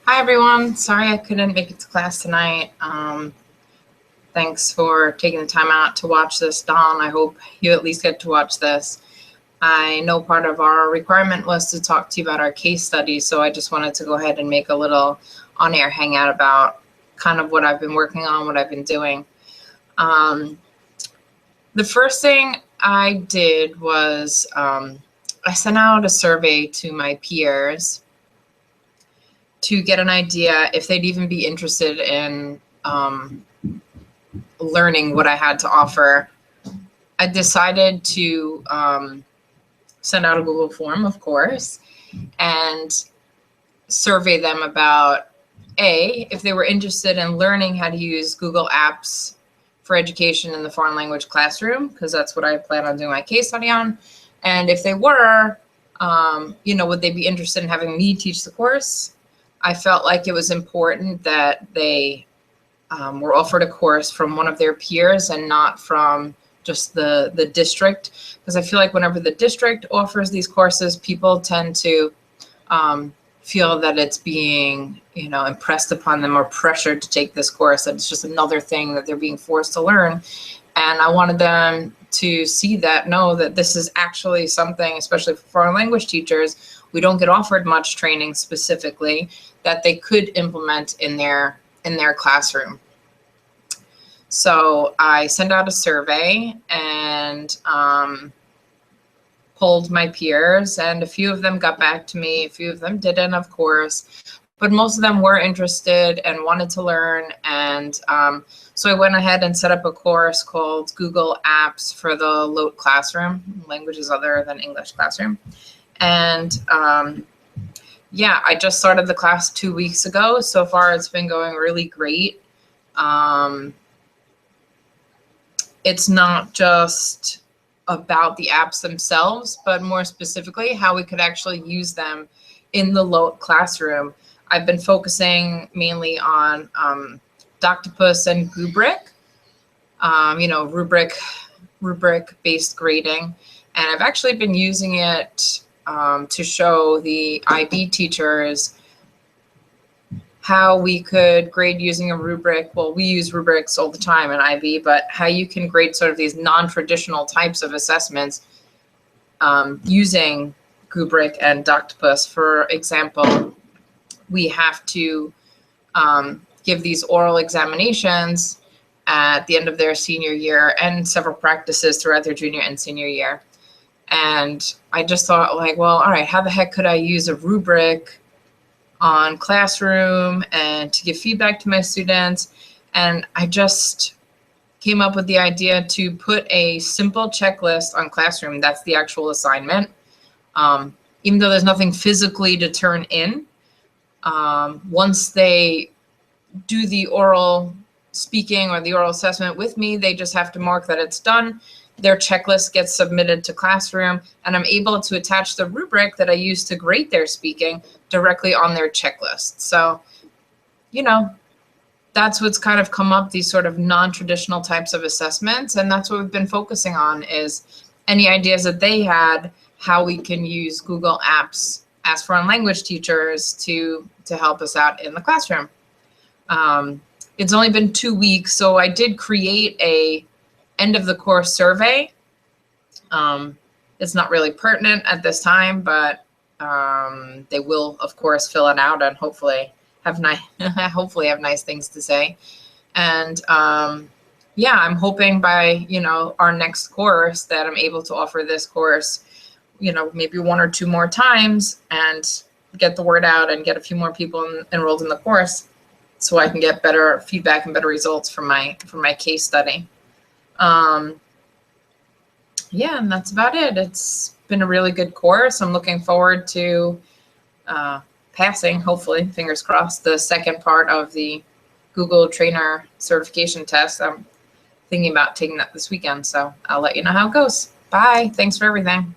Hi, everyone. Sorry I couldn't make it to class tonight. Thanks for taking the time out to watch this, Dawn. I hope you at least get to watch this. I know part of our requirement was to talk to you about our case study, so I just wanted to go ahead and make a little on-air hangout about kind of what I've been working on, what I've been doing. The first thing I did was I sent out a survey to my peers to get an idea if they'd even be interested in learning what I had to offer. I decided to send out a Google form, of course, and survey them about if they were interested in learning how to use Google Apps for education in the foreign language classroom, because that's what I plan on doing my case study on. And if they were, would they be interested in having me teach the course? I felt like it was important that they were offered a course from one of their peers and not from just the district, because I feel like whenever the district offers these courses, people tend to feel that it's being, impressed upon them or pressured to take this course, that it's just another thing that they're being forced to learn. And I wanted them to see that, know that this is actually something, especially for foreign language teachers, we don't get offered much training specifically, that they could implement in their classroom. So I sent out a survey and polled my peers, and a few of them got back to me, a few of them didn't, of course, but most of them were interested and wanted to learn. And so I went ahead and set up a course called Google Apps for the LOTE Classroom, languages other than English classroom. And I just started the class 2 weeks ago. So far, it's been going really great. It's not just about the apps themselves, but more specifically, how we could actually use them in the LOTE classroom. I've been focusing mainly on Doctopus and Rubric, rubric-based grading. And I've actually been using it to show the IB teachers how we could grade using a rubric. Well, we use rubrics all the time in IB, but how you can grade sort of these non-traditional types of assessments using rubric and Doctopus. For example, we have to give these oral examinations at the end of their senior year and several practices throughout their junior and senior year. And I just thought, like, well, all right, how the heck could I use a rubric on Classroom and to give feedback to my students? And I just came up with the idea to put a simple checklist on Classroom. That's the actual assignment. Even though there's nothing physically to turn in, once they do the oral speaking or the oral assessment with me, they just have to mark that it's done. Their checklist gets submitted to Classroom, and I'm able to attach the rubric that I use to grade their speaking directly on their checklist. So, that's what's kind of come up, these sort of non-traditional types of assessments. And that's what we've been focusing on, is any ideas that they had, how we can use Google Apps as foreign language teachers to help us out in the classroom. It's only been 2 weeks, so I did create a end of the course survey. It's not really pertinent at this time, but they will, of course, fill it out and hopefully have nice things to say. And I'm hoping by our next course that I'm able to offer this course, maybe 1 or 2 more times and get the word out and get a few more people enrolled in the course, so I can get better feedback and better results from my case study. And that's about it. It's been a really good course. I'm looking forward to passing, hopefully, fingers crossed, the second part of the Google Trainer certification test. I'm thinking about taking that this weekend, so I'll let you know how it goes. Bye. Thanks for everything.